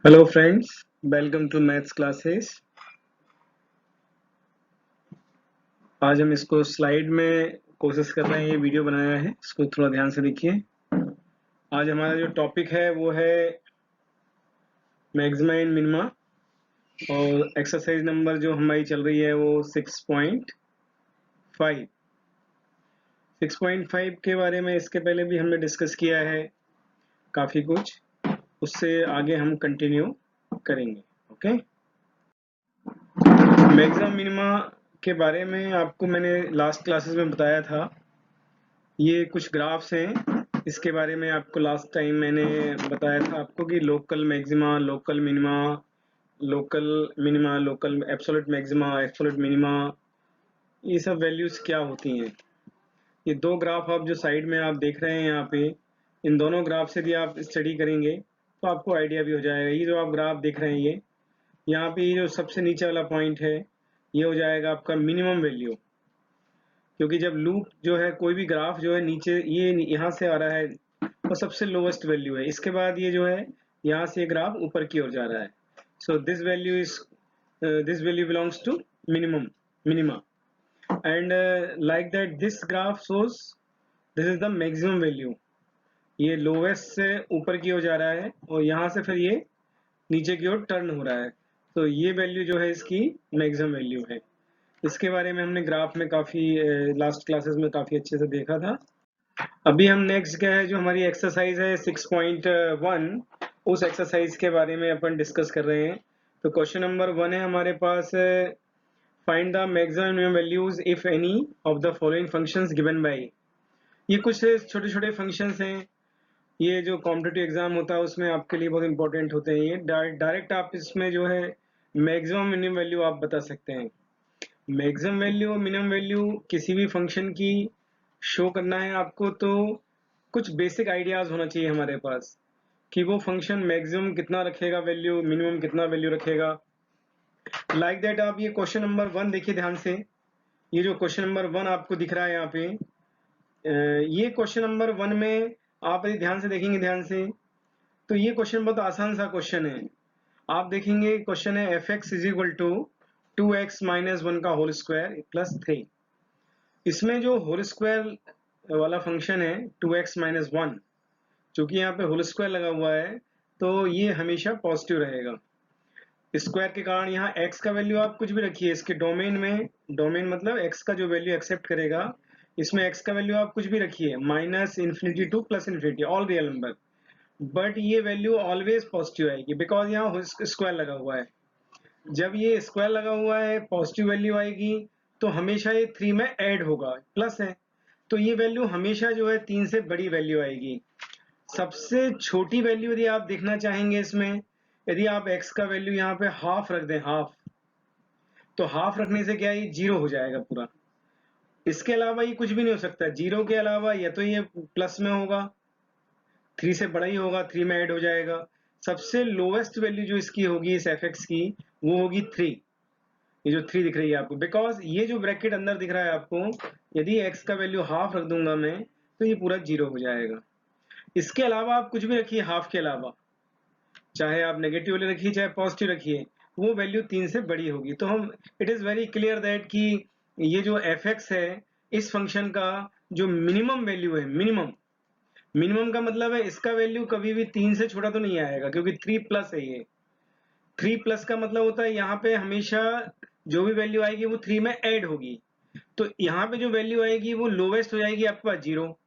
Hello friends, welcome to maths classes. आज हम इसको स्लाइड में कोशिश कर रहे हैं, ये वीडियो बनाया है, इसको थोड़ा ध्यान से देखिए। आज हमारा जो टॉपिक है वो है मैक्सिमा एंड मिनिमा, और एक्सरसाइज नंबर जो हमारी चल रही है वो 6.5। 6.5 के बारे में इसके पहले भी हमने डिस्कस किया है काफ़ी कुछ, उससे आगे हम कंटिन्यू करेंगे। ओके, मैक्सिमा मिनिमा के बारे में आपको मैंने लास्ट क्लासेस में बताया था। ये कुछ ग्राफ्स हैं, इसके बारे में आपको लास्ट टाइम मैंने बताया था आपको कि local maxima, local minima, local minima, local absolute maxima, absolute minima, ये सब वैल्यूज क्या होती हैं। ये दो ग्राफ आप जो साइड में आप देख रहे हैं यहाँ पे, इन दोनों ग्राफ से भी आप स्टडी करेंगे तो आपको आइडिया भी हो जाएगा। ये जो आप ग्राफ देख रहे हैं, ये यहाँ पे ये जो सबसे नीचे वाला पॉइंट है, ये हो जाएगा आपका मिनिमम वैल्यू, क्योंकि जब लूप जो है, कोई भी ग्राफ जो है नीचे ये यहाँ से आ रहा है, वो सबसे लोवेस्ट वैल्यू है। इसके बाद ये जो है यहाँ से ग्राफ ऊपर की ओर जा रहा है। So this value is this value belongs to minimum minima, and like that this graph shows this is the maximum value. ये लोवेस्ट से ऊपर की ओर जा रहा है और यहाँ से फिर ये नीचे की ओर टर्न हो रहा है। तो ये वैल्यू जो है इसकी मैक्सिमम वैल्यू है। इसके बारे में हमने ग्राफ में काफ़ी लास्ट क्लासेस में काफ़ी अच्छे से देखा था। अभी हम नेक्स्ट क्या है, जो हमारी एक्सरसाइज है 6.1, उस एक्सरसाइज के बारे में अपन डिस्कस कर रहे हैं। तो क्वेश्चन नंबर 1 है हमारे पास, find the maximum values if any of the following functions given by. ये कुछ छोटे छोटे फंक्शंस हैं, ये जो कॉम्पिटिटिव एग्जाम होता है उसमें आपके लिए बहुत इंपॉर्टेंट होते हैं। ये डायरेक्ट आप इसमें जो है मैक्सिमम मिनिमम वैल्यू आप बता सकते हैं। मैक्सिमम वैल्यू और मिनिमम वैल्यू किसी भी फंक्शन की शो करना है आपको, तो कुछ बेसिक आइडियाज होना चाहिए हमारे पास कि वो फंक्शन मैक्सिमम कितना रखेगा वैल्यू, मिनिमम कितना वैल्यू रखेगा। लाइक दैट आप ये क्वेश्चन नंबर 1 देखिए ध्यान से। ये जो क्वेश्चन नंबर 1 आपको दिख रहा है यहाँ पे, ये क्वेश्चन नंबर 1 में आप यदि ध्यान से देखेंगे, ध्यान से, तो ये क्वेश्चन बहुत आसान सा क्वेश्चन है। आप देखेंगे क्वेश्चन है F X is equal to 2x minus 1 का होल स्क्वायर प्लस 3। इसमें जो होल स्क्वायर वाला फंक्शन है 2x माइनस 1, चूंकि यहाँ पे होल स्क्वायर लगा हुआ है तो ये हमेशा पॉजिटिव रहेगा। स्क्वायर के कारण यहाँ x का वैल्यू आप कुछ भी रखिए, इसके डोमेन में, डोमेन मतलब x का जो वैल्यू एक्सेप्ट करेगा, इसमें x का वैल्यू आप कुछ भी रखिए, minus infinity two plus infinity, all real number, but ये वैल्यू ऑलवेज पॉजिटिव आएगी बिकॉज यहाँ स्क्वायर लगा हुआ है। जब ये स्क्वायर लगा हुआ है पॉजिटिव वैल्यू आएगी, तो हमेशा ये 3 में ऐड होगा, प्लस है, तो ये वैल्यू हमेशा जो है 3 से बड़ी वैल्यू आएगी। सबसे छोटी वैल्यू यदि आप देखना चाहेंगे इसमें, यदि आप x का वैल्यू यहाँ पे हाफ रख दें, हाफ, तो हाफ रखने से क्या है, ये 0 हो जाएगा पूरा। इसके अलावा ये कुछ भी नहीं हो सकता, 0 के अलावा या तो ये प्लस में होगा, 3 से बड़ा ही होगा, 3 में ऐड हो जाएगा। सबसे लोवेस्ट वैल्यू जो इसकी होगी, इस एफ एक्स की, वो होगी 3। ये जो 3 दिख रही है आपको, बिकॉज ये जो ब्रैकेट अंदर दिख रहा है आपको, यदि x का वैल्यू हाफ रख दूंगा मैं, तो ये पूरा 0 हो जाएगा। इसके अलावा आप कुछ भी रखिए, हाफ के अलावा, चाहे आप नेगेटिव वाले रखिए चाहे पॉजिटिव रखिए, वो वैल्यू 3 से बड़ी होगी। तो हम, it is very clear that कि ये जो एफ एक्स है, इस फंक्शन का जो मिनिमम वैल्यू है, मिनिमम, मिनिमम का मतलब है इसका वैल्यू कभी भी 3 से छोटा तो नहीं आएगा, क्योंकि 3 प्लस है ये। 3 प्लस का मतलब होता है यहाँ पे हमेशा जो भी वैल्यू आएगी वो 3 में ऐड होगी। तो यहाँ पे जो वैल्यू आएगी वो लोवेस्ट हो जाएगी आपके पास 0।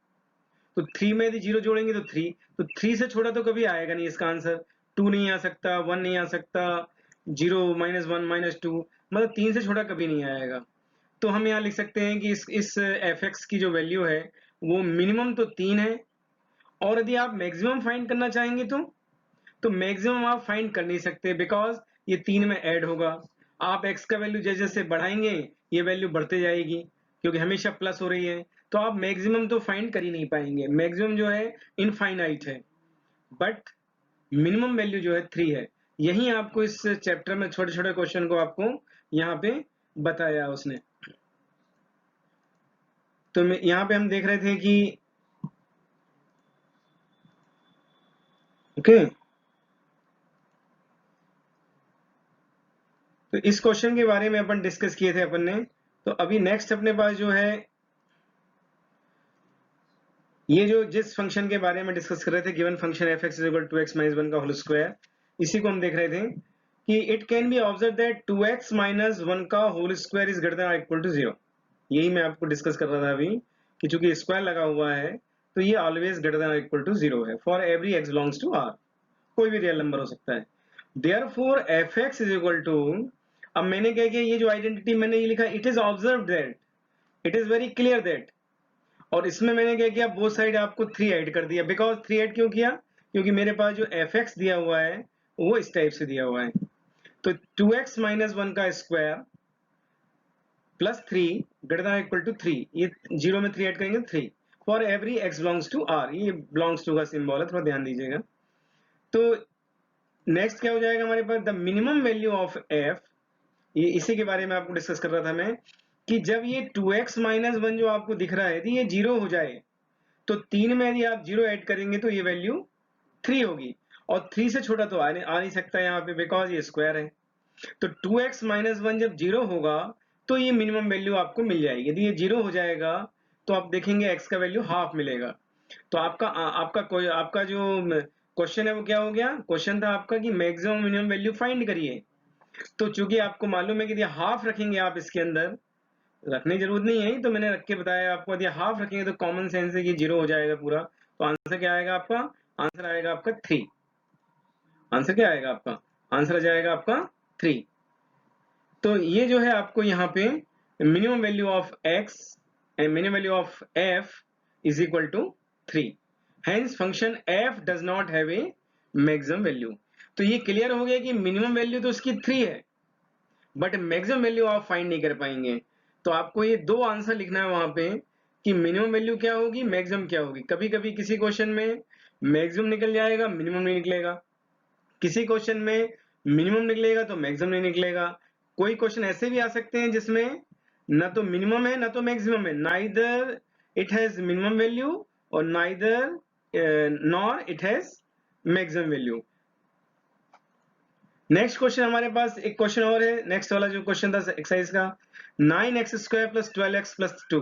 तो 3 में यदि 0 जोड़ेंगे तो 3, तो 3 से छोटा तो कभी आएगा नहीं इसका आंसर। 2 नहीं आ सकता, 1 नहीं आ सकता, 0 माइनस 1 माइनस 2, मतलब 3 से छोटा कभी नहीं आएगा। तो हम यहाँ लिख सकते हैं कि इस एफ एक्स की जो वैल्यू है वो मिनिमम तो 3 है, और यदि आप मैक्सिमम फाइंड करना चाहेंगे तो मैक्सिमम आप फाइंड कर नहीं सकते, बिकॉज ये 3 में ऐड होगा। आप x का वैल्यू जैसे जैसे बढ़ाएंगे ये वैल्यू बढ़ते जाएगी, क्योंकि हमेशा प्लस हो रही है, तो आप मैक्सिमम तो फाइंड कर ही नहीं पाएंगे। मैक्सिमम जो है इनफाइनाइट है, बट मिनिमम वैल्यू जो है 3 है। यही आपको इस चैप्टर में छोटे छोटे क्वेश्चन को आपको यहाँ पे बताया उसने। तो यहाँ पे हम देख रहे थे कि ओके, तो इस क्वेश्चन के बारे में अपन डिस्कस किए थे अपन ने। तो अभी नेक्स्ट अपने पास जो है ये जो जिस फंक्शन के बारे में डिस्कस कर रहे थे, गिवन फंक्शन f(x) = 2x - 1 का होल स्क्वायर, इसी को हम देख रहे थे कि it can be observe that 2x - 1 का whole square is greater than equal to 0। यही मैं आपको डिस्कस कर रहा था अभी कि चूंकि स्क्वायर लगा हुआ है तो ये always greater than equal to 0 है for every x belongs to r। कोई भी रियल नंबर हो सकता है। देयरफॉर f(x) = अब मैंने क्या किया, ये जो आइडेंटिटी मैंने ये लिखा, it is observe that, it is very clear that, और इसमें मैंने क्या किया, बोथ साइड आपको 3 ऐड कर दिया। बिकॉज 3 ऐड क्यों किया, क्योंकि मेरे पास जो f(x) दिया हुआ है वो इस टाइप से दिया हुआ है। तो 2x - 1 का square plus 3 greater than equal to 3, ये 0 में 3 ऐड करेंगे 3 for every x belongs to r। ये बिलोंग्स टू का सिंबल है, थोड़ा ध्यान दीजिएगा। तो नेक्स्ट क्या हो जाएगा हमारे पास, the minimum value of f, ये इसी के बारे में आपको डिस्कस कर रहा था मैं कि जब ये 2x - 1 जो आपको दिख रहा है यदि ये 0 हो जाए तो 3 में यदि आप 0 ऐड करेंगे तो ये वैल्यू 3 होगी, और 3 से छोटा तो आ नहीं सकता यहाँ पे, बिकॉज ये स्क्वायर है। तो 2x - 1 जब 0 होगा तो ये मिनिमम वैल्यू आपको मिल जाएगी। यदि ये 0 हो जाएगा तो आप देखेंगे x का वैल्यू हाफ मिलेगा। तो आपका जो क्वेश्चन है वो क्या हो गया, क्वेश्चन था आपका कि मैक्सिमम मिनिमम वैल्यू फाइंड करिए। तो चूंकि आपको मालूम है कि यदि हाफ रखेंगे आप इसके अंदर, रखने की जरूरत नहीं है तो मैंने रख के बताया आपको, यदि हाफ रखेंगे तो कॉमन सेंस है कि 0 हो जाएगा पूरा। तो आंसर क्या आएगा आपका, आंसर आएगा आपका 3। आंसर क्या आएगा आपका, आंसर आ जाएगा आपका 3। तो ये जो है आपको यहाँ पे minimum value of x and minimum value of f is equal to 3। Hence function f does not have a maximum value. तो ये क्लियर हो गया कि मिनिमम वैल्यू तो उसकी 3 है, बट मैक्सिमम वैल्यू आप फाइंड नहीं कर पाएंगे। तो आपको ये दो आंसर लिखना है वहां पे कि मिनिमम वैल्यू क्या होगी, मैक्सिमम क्या होगी। कभी कभी किसी क्वेश्चन में मैक्सिमम निकल जाएगा, मिनिमम नहीं निकलेगा। किसी क्वेश्चन में मिनिमम निकलेगा तो मैक्सिमम नहीं निकलेगा। कोई क्वेश्चन ऐसे भी आ सकते हैं जिसमें न तो मिनिमम है न तो मैक्सिमम है, neither it has minimum value और neither nor it has maximum value. Next question हमारे पास एक क्वेश्चन और है, नेक्स्ट वाला जो क्वेश्चन था एक्सरसाइज का, 9x² + 12x + 2।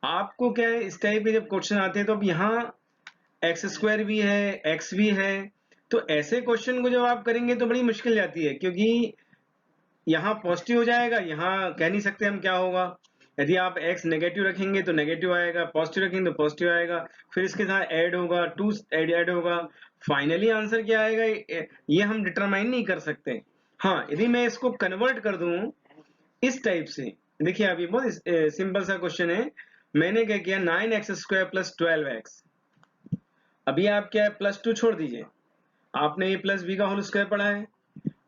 आपको क्या है, इस टाइप के जब क्वेश्चन आते हैं तो अब यहाँ x² भी है, x भी है, तो ऐसे क्वेश्चन को जब आप करेंगे तो बड़ी मुश्किल जाती है, क्योंकि यहाँ पॉजिटिव हो जाएगा, यहाँ कह नहीं सकते हम क्या होगा। यदि आप x नेगेटिव रखेंगे तो नेगेटिव आएगा, पॉजिटिव रखेंगे तो पॉजिटिव आएगा, फिर इसके साथ ऐड होगा, 2 ऐड होगा, फाइनली आंसर क्या आएगा ये हम डिटरमाइन नहीं कर सकते। हाँ, यदि मैं इसको कन्वर्ट कर दूं इस टाइप से, देखिए अभी बहुत सिंपल सा क्वेश्चन है। मैंने क्या किया, 9x² + 12x। अभी आप क्या है, +2 छोड़ दीजिए, आपने a + b का होल स्क्वायर पढ़ा है,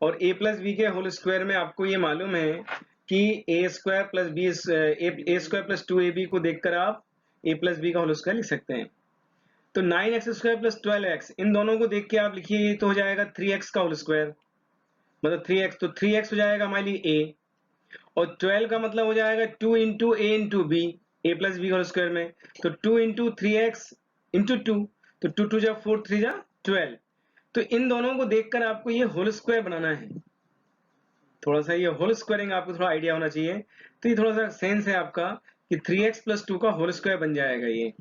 और a + b के होल स्क्वायर में आपको ये मालूम है कि a² + b a² + 2ab को देखकर आप a + b का होल स्क्वायर लिख सकते हैं। तो 9x² + 12x, इन दोनों को देख के आप लिखिए तो हो जाएगा 3x का होल स्क्वायर, मतलब 3x, तो 3x हो जाएगा हमारे लिए a, और 12 का मतलब हो जाएगा 2 × a × b, a + b का होल स्क्वायर में, तो 2 × 3x × 2, तो 2 2 जा 4, 3 जा 12। तो इन दोनों को देखकर आपको ये होल स्क्वायर बनाना है। थोड़ा सा ये होल स्क्वायरिंग आपको थोड़ा आइडिया होना चाहिए, तो ये थोड़ा सा सेंस है आपका कि 3x + 2 का होल स्क्वायर बन जाएगा ये।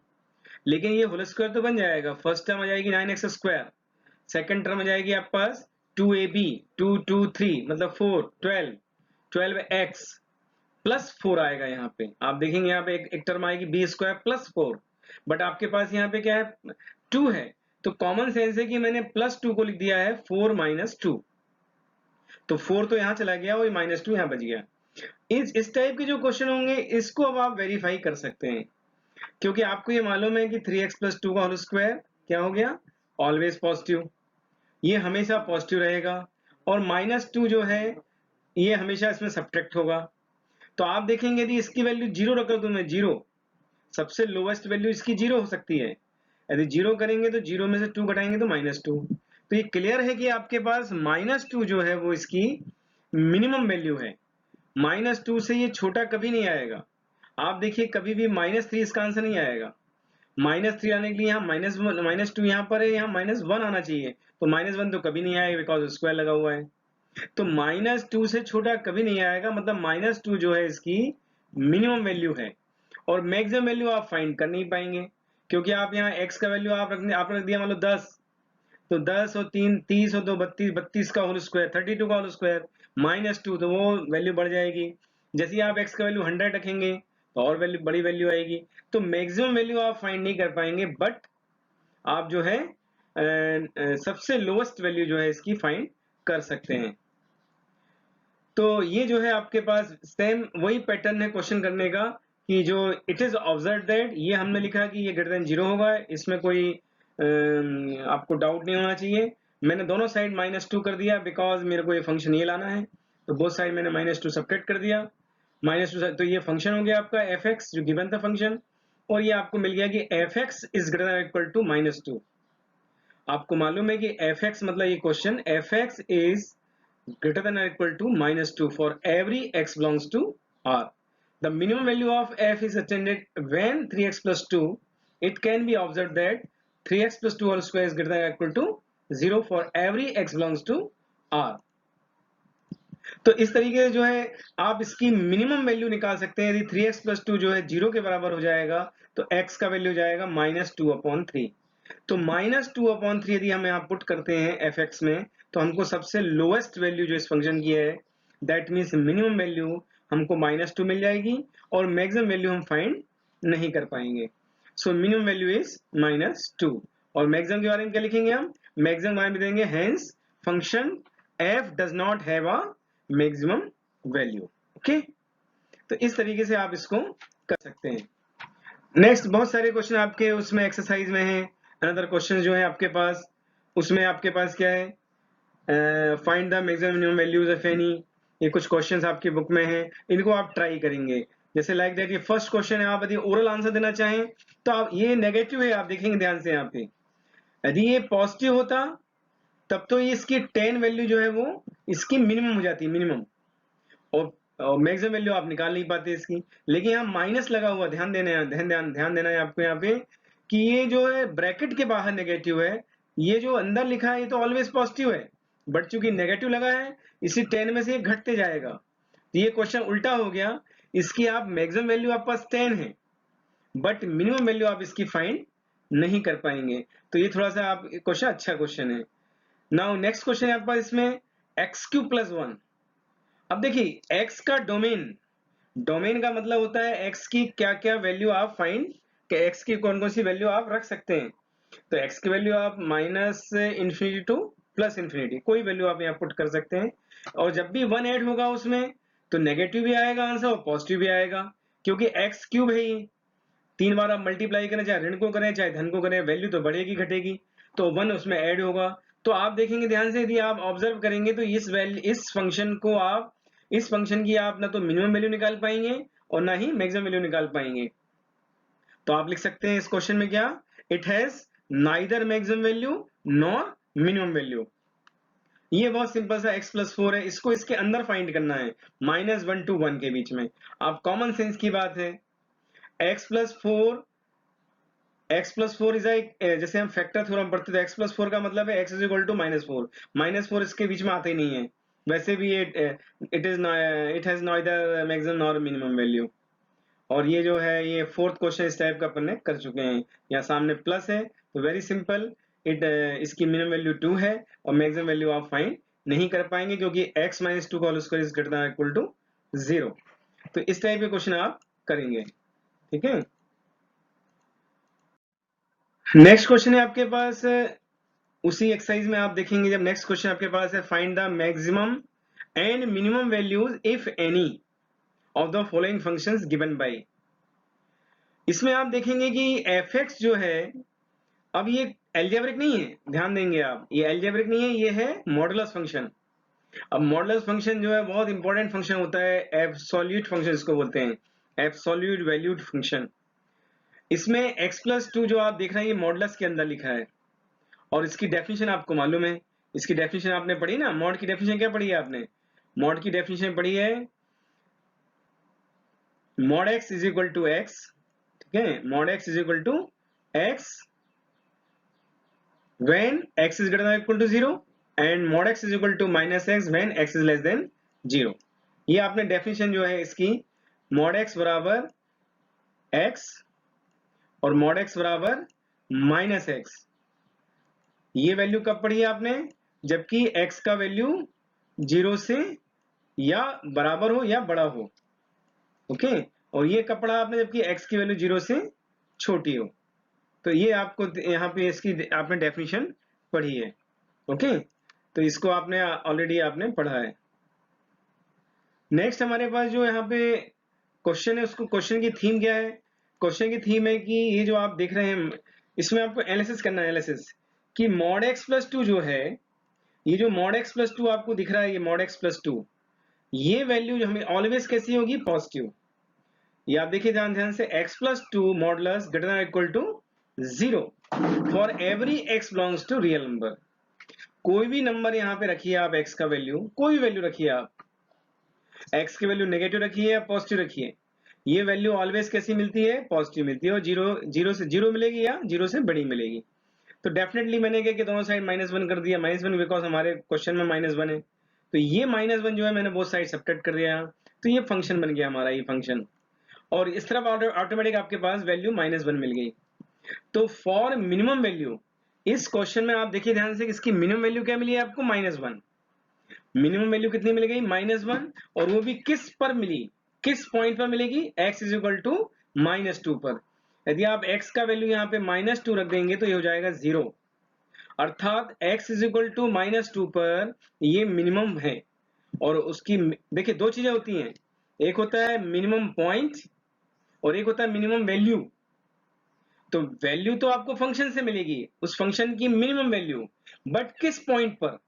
लेकिन ये होल स्क्वायर तो बन जाएगा, फर्स्ट टर्म आ जाएगी 9x², सेकंड टर्म आ जाएगी आपके पास 2ab, 2 2 3 मतलब 4, 12, 12x + 4 आएगा। यहाँ पे आप देखेंगे, यहाँ पे एक टर्म आएगी b² + 4, बट आपके पास यहाँ पे क्या है, 2 है, तो कॉमन सेंस है कि मैंने +2 को लिख दिया है 4 - 2, तो 4 तो यहाँ चला गया और -2 यहाँ बच गया। इस टाइप के जो क्वेश्चन होंगे इसको अब आप वेरीफाई कर सकते हैं, क्योंकि आपको ये मालूम है कि 3x + 2 का होल स्क्वायर क्या हो गया, ऑलवेज पॉजिटिव, ये हमेशा पॉजिटिव रहेगा, और -2 जो है ये हमेशा इसमें सब्ट्रैक्ट होगा। तो आप देखेंगे यदि इसकी वैल्यू 0 रख दूं मैं, 0 सबसे लोवेस्ट वैल्यू इसकी 0 हो सकती है। यदि 0 करेंगे तो 0 में से 2 घटाएंगे तो -2, तो ये क्लियर है कि आपके पास -2 जो है वो इसकी मिनिमम वैल्यू है। -2 से ये छोटा कभी नहीं आएगा। आप देखिए कभी भी -3 इसका आंसर नहीं आएगा। -3 आने के लिए यहाँ -2 यहाँ पर है, यहाँ -1 आना चाहिए, तो -1 तो कभी नहीं आएगा बिकॉज स्क्वायर लगा हुआ है। तो -2 से छोटा कभी नहीं आएगा, मतलब -2 जो है इसकी मिनिमम वैल्यू है, और मैक्सिमम वैल्यू आप फाइंड कर नहीं पाएंगे, क्योंकि आप यहाँ x का वैल्यू आप रख दिया मान लो 10, तो 10 और 3 30 और 2 32, 32 का होल स्क्वायर 32 का होल स्क्वायर -2, तो वो वैल्यू बढ़ जाएगी। जैसे ही आप x का वैल्यू 100 रखेंगे तो और वैल्यू बड़ी वैल्यू आएगी, तो मैक्सिमम वैल्यू आप फाइंड नहीं कर पाएंगे, बट आप जो है सबसे लोएस्ट वैल्यू जो है इसकी फाइंड कर सकते हैं। तो ये जो है आपके पास सेम वही पैटर्न है क्वेश्चन करने का, कि जो इट इज ऑब्जर्व दैट, ये हमने लिखा कि ये ग्रेटर देन 0 होगा, इसमें कोई आपको डाउट नहीं होना चाहिए। मैंने दोनों साइड -2 कर दिया, बिकॉज मेरे को ये फंक्शन ये लाना है, तो बोथ साइड मैंने -2 सब्ट्रैक्ट कर दिया। -2, तो ये फंक्शन हो गया आपका एफ एक्स जो गिवन था फंक्शन, और ये आपको मिल गया कि F X is greater than equal to -2। आपको मालूम है कि एफ एक्स मतलब ये question F X is greater than or equal to -2 for every x belongs to R. The minimum value of f is attained when 3x plus 2. It can be observed that 3x plus 2 whole square is greater than or equal to 0 for every x belongs to R. तो इस तरीके से जो है आप इसकी minimum value निकाल सकते हैं। यदि 3x plus 2 जो है 0 के बराबर हो जाएगा तो x का वैल्यू जाएगा -2/3। तो -2/3 यदि हम यहाँ पुट करते हैं एफ एक्स में, तो हमको सबसे लोएस्ट वैल्यू जो इस फंक्शन की है, दैट मीन्स मिनिमम वैल्यू हमको -2 मिल जाएगी, और मैक्सिमम वैल्यू हम फाइंड नहीं कर पाएंगे। सो मिनिमम वैल्यू इज -2, और मैक्सिमम के बारे में क्या लिखेंगे हम, मैक्सिमम बारे में देंगे hence function f does not have a maximum value. Okay, तो इस तरीके से आप इसको कर सकते हैं। नेक्स्ट बहुत सारे क्वेश्चन आपके उसमें एक्सरसाइज में हैं। अनदर क्वेश्चन जो है आपके पास, उसमें आपके पास क्या है, find the maximum minimum values of any. ये कुछ क्वेश्चंस आपकी बुक में हैं, इनको आप ट्राई करेंगे। जैसे लाइक दैट ये फर्स्ट क्वेश्चन है, आप यदि ओरल आंसर देना चाहें तो आप, ये नेगेटिव है, आप देखेंगे ध्यान से यहाँ पे, यदि ये पॉजिटिव होता तब तो ये इसकी 10 वैल्यू जो है वो इसकी मिनिमम हो जाती है, मिनिमम, और मैक्सिमम वैल्यू आप निकाल नहीं पाते इसकी। लेकिन यहाँ माइनस लगा हुआ, ध्यान देना है आपको यहाँ पे, कि ये जो है ब्रैकेट के बाहर नेगेटिव है, ये जो अंदर लिखा है ये तो ऑलवेज पॉजिटिव है, बट चूंकि नेगेटिव लगा है इसी 10 में से ये घटते जाएगा, तो ये क्वेश्चन उल्टा हो गया। इसकी आप मैक्सिमम वैल्यू आपके पास 10 है, बट मिनिमम वैल्यू आप इसकी फाइंड नहीं कर पाएंगे। तो ये थोड़ा सा आप क्वेश्चन अच्छा क्वेश्चन है। नाउ नेक्स्ट क्वेश्चन है आपके पास इसमें x³ + 1। अब देखिए x का डोमेन का मतलब होता है x की क्या क्या वैल्यू आप फाइंड, कि x की कौन कौन सी वैल्यू आप रख सकते हैं। तो x की वैल्यू आप -∞ टू +∞, कोई वैल्यू आप यहाँ पुट कर सकते हैं, और जब भी 1 ऐड होगा उसमें तो नेगेटिव भी आएगा आंसर और पॉजिटिव भी आएगा, क्योंकि x³ है ये। 3 बार आप मल्टीप्लाई करें, चाहे ऋण को करें चाहे धन को करें, वैल्यू तो बढ़ेगी घटेगी, तो 1 उसमें ऐड होगा। तो आप देखेंगे ध्यान से, यदि आप ऑब्जर्व करेंगे तो इस फंक्शन को आप, इस फंक्शन की आप ना तो मिनिमम वैल्यू निकाल पाएंगे और ना ही मैक्सिमम वैल्यू निकाल पाएंगे। तो आप लिख सकते हैं इस क्वेश्चन में क्या, it has neither maximum value nor minimum value. ये बहुत सिंपल सा x+4 है, इसको इसके अंदर फाइंड करना है, -1 to 1 के बीच में। आप कॉमन सेंस की बात है, x+4 इज जैसे हम फैक्टर थ्योरम पढ़ते थे, x+4 का मतलब है x = -4, -4 इसके बीच में आते ही नहीं है। वैसे भी it has neither maximum nor minimum value. और ये जो है ये फोर्थ क्वेश्चन इस टाइप का अपन ने कर चुके हैं। यहाँ सामने प्लस है तो वेरी सिंपल, इसकी मिनिमम वैल्यू 2 है और मैक्सिमम वैल्यू आप फाइंड नहीं कर पाएंगे, क्योंकि x - 2 का whole square is greater than equal to 0। तो इस टाइप के क्वेश्चन आप करेंगे, ठीक है। नेक्स्ट क्वेश्चन है आपके पास, उसी एक्सरसाइज में आप देखेंगे, जब नेक्स्ट क्वेश्चन आपके पास है, find the maximum and minimum values if any of the following functions given bye. इसमें आप देखेंगे कि एफ एक्स जो है, अब ये एल्जेब्रिक नहीं है, ध्यान देंगे आप, ये एल्जेब्रिक नहीं है, ये है मॉडुलस फंक्शन। अब मॉडुलस फंक्शन जो है बहुत इंपॉर्टेंट फंक्शन होता है, एब्सोल्यूट फंक्शन इसको बोलते हैं, एब्सोल्यूट वैल्यूड फंक्शन। इसमें x+2 जो आप देख रहे हैं ये मॉडुलस के अंदर लिखा है, और इसकी डेफिनेशन आपको मालूम है, इसकी डेफिनेशन आपने पढ़ी ना, मॉड की डेफिनेशन क्या पढ़ी है आपने, मॉड की डेफिनेशन पढ़ी है मॉड x = x, ठीक है, mod x = x when x is greater than or equal to 0 and mod X is equal to minus X when X is less than 0। ये आपने डेफिनेशन जो है इसकी, मॉड एक्स बराबर एक्स और mod X बराबर माइनस एक्स, ये value कब पढ़ी है आपने, जबकि x का वैल्यू 0 से या बराबर हो या बड़ा हो। ओके, और ये कब पढ़ा आपने, जबकि x की वैल्यू 0 से छोटी हो। तो ये आपको यहाँ पे इसकी आपने डेफिनेशन पढ़ी है। ओके, तो इसको आपने ऑलरेडी आपने पढ़ा है। नेक्स्ट हमारे पास जो यहाँ पे क्वेश्चन है, उसको क्वेश्चन की थीम क्या है, क्वेश्चन की थीम है कि ये जो आप देख रहे हैं इसमें आपको एनालिसिस करना है, एनालिसिस कि मॉड एक्स प्लस टू जो है, ये जो मॉड एक्स प्लस टू आपको दिख रहा है, ये मॉड एक्स प्लस टू, ये वैल्यू जो हमें ऑलवेज कैसी होगी, पॉजिटिव। ये आप देखिए ध्यान ध्यान से, x plus two modulus greater than equal to 0 for every x belongs to real number. कोई भी नंबर यहाँ पे रखिए आप, x का वैल्यू, कोई भी वैल्यू रखिए आप, x की वैल्यू नेगेटिव रखिए या पॉजिटिव रखिए, ये वैल्यू ऑलवेज कैसी मिलती है, पॉजिटिव मिलती है, और जीरो से जीरो मिलेगी या जीरो से बड़ी मिलेगी। तो डेफिनेटली मैंने क्या कि दोनों साइड -1 कर दिया, -1 बिकॉज हमारे क्वेश्चन में -1 है, तो ये -1 जो है मैंने बोथ साइड सब्ट्रैक्ट कर दिया, तो ये फंक्शन बन गया हमारा, ये फंक्शन, और इस तरफ ऑटोमेटिक आपके पास वैल्यू -1 मिल गई। तो फॉर मिनिमम वैल्यू, इस क्वेश्चन में आप देखिए ध्यान से, इसकी मिनिमम वैल्यू क्या मिली है आपको, -1। मिनिमम वैल्यू कितनी मिल गई, -1, और वो भी किस पर मिली, किस पॉइंट पर मिलेगी, x इज इक्वल टू -2 पर। यदि आप x का वैल्यू यहाँ पे -2 रख देंगे तो ये हो जाएगा 0, अर्थात x इज इक्वल टू -2 पर ये मिनिमम है। और उसकी देखिए दो चीजें होती हैं, एक होता है मिनिमम पॉइंट और एक होता है मिनिमम वैल्यू। तो वैल्यू तो आपको फंक्शन से मिलेगी, उस फंक्शन की मिनिमम वैल्यू, बट किस पॉइंट पर,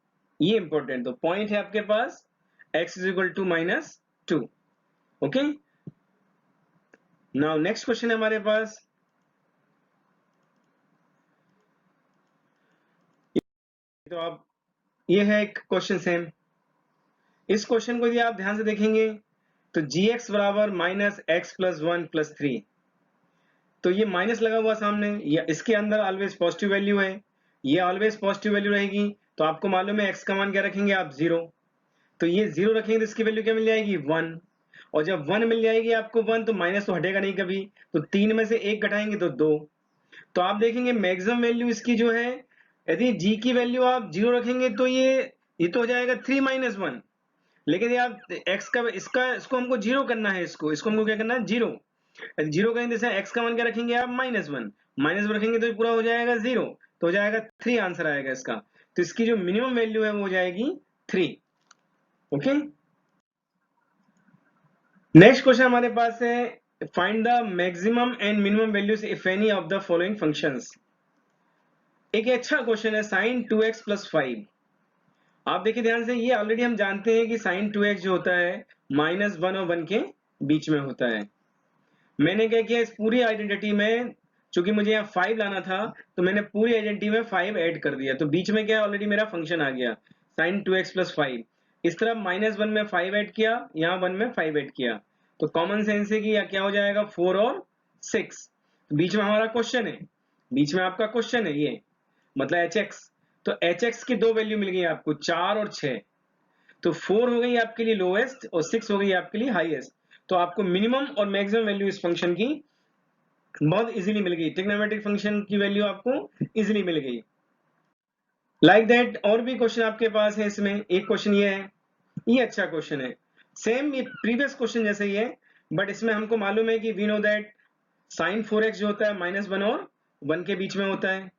ये इंपॉर्टेंट। तो पॉइंट है आपके पास x is equal to -2। Okay, now next question है हमारे पास, तो आप, ये है एक क्वेश्चन सेम। इस क्वेश्चन को यदि आप ध्यान से देखेंगे तो gx बराबर -x + 1 + 3, तो ये माइनस लगा हुआ सामने, या इसके अंदर ऑलवेज पॉजिटिव वैल्यू है, ये ऑलवेज पॉजिटिव वैल्यू रहेगी। तो आपको मालूम है x का मान क्या रखेंगे आप, 0। तो ये 0 रखेंगे तो इसकी वैल्यू क्या मिल जाएगी, 1। और जब 1 मिल जाएगी आपको 1, तो माइनस तो हटेगा नहीं कभी, तो 3 में से 1 घटाएंगे तो 2। तो आप देखेंगे मैक्सिमम वैल्यू इसकी जो है, यदि g की वैल्यू आप 0 रखेंगे तो ये तो हो जाएगा 3 - 1। लेकिन आप x का इसको हमको 0 करना है, इसको हमको क्या करना है, 0। 0 करेंगे जैसे x का मान क्या रखेंगे आप, -1, -1 रखेंगे तो पूरा हो जाएगा 0, तो हो जाएगा 3, आंसर आएगा इसका। तो इसकी जो मिनिमम वैल्यू है वो हो जाएगी 3। ओके, नेक्स्ट क्वेश्चन हमारे पास है, find the maximum and minimum values if any of the following functions. एक अच्छा क्वेश्चन है, sin 2x + 5। आप देखिए ध्यान से, ये ऑलरेडी हम जानते हैं कि sin 2x जो होता है -1 और 1 के बीच में होता है। मैंने क्या किया, इस पूरी आइडेंटिटी में, चूंकि मुझे यहाँ 5 लाना था, तो मैंने पूरी आइडेंटिटी में 5 ऐड कर दिया, तो बीच में क्या ऑलरेडी मेरा फंक्शन आ गया, sin 2x + 5। इस तरफ -1 में 5 ऐड किया, यहाँ 1 में 5 ऐड किया, तो कॉमन सेंस है कि क्या हो जाएगा, 4 और 6। तो बीच में हमारा क्वेश्चन है, बीच में आपका क्वेश्चन है ये, मतलब hx। तो hx की दो वैल्यू मिल गई आपको, 4 और 6। तो 4 हो गई आपके लिए लोएस्ट और 6 हो गई आपके लिए हाईएस्ट। तो आपको मिनिमम और मैक्सिमम वैल्यू इस फंक्शन की बहुत इजीली मिल गई, ट्रिग्नोमेट्रिक फंक्शन की वैल्यू आपको इजीली मिल गई। लाइक दैट और भी क्वेश्चन आपके पास है इसमें, एक क्वेश्चन ये है, ये अच्छा क्वेश्चन है, सेम ये प्रीवियस क्वेश्चन जैसे ही है, बट इसमें हमको मालूम है कि we know that sin 4x जो होता है -1 और 1 के बीच में होता है।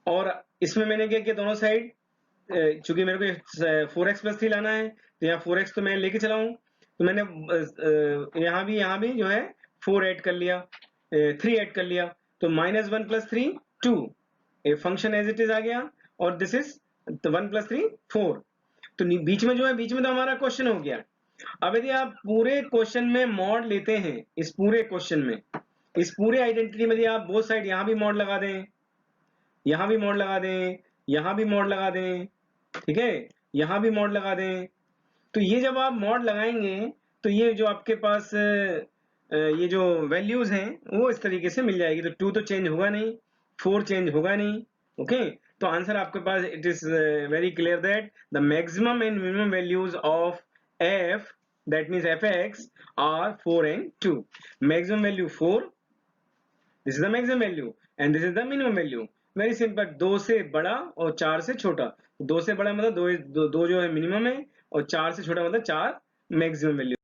और इसमें मैंने क्या किया, दोनों साइड, चूंकि मेरे को 4x + 3 लाना है, तो यहाँ 4x तो मैं लेके चला हूँ, तो मैंने यहाँ भी जो है 4 ऐड कर लिया, 3 ऐड कर लिया, तो -1 + 3 2, a function as it is आ गया, और दिस इज 1 + 3 4। तो बीच में जो है, बीच में तो हमारा क्वेश्चन हो गया। अब यदि आप पूरे क्वेश्चन में मॉड लेते हैं, इस पूरे क्वेश्चन में, इस पूरे आइडेंटिटी में यदि आप बोथ साइड यहाँ भी मॉड लगा दें, यहाँ भी मॉड लगा दें, यहाँ भी मॉड लगा दें, ठीक है, यहाँ भी मॉड लगा दें, तो ये जब आप मॉड लगाएंगे तो ये जो आपके पास ये जो वैल्यूज हैं वो इस तरीके से मिल जाएगी। तो 2 तो चेंज होगा नहीं, 4 चेंज होगा नहीं, ओके। तो आंसर आपके पास it is very clear that the maximum and minimum values of f, that means fx, are 4 and 2. Maximum value 4, this is the maximum value and this is the minimum value. Very simple, 2 से बड़ा और 4 से छोटा। 2 से बड़ा मतलब 2 जो है मिनिमम है और 4 से छोटा मतलब 4 मैक्सिमम वैल्यू।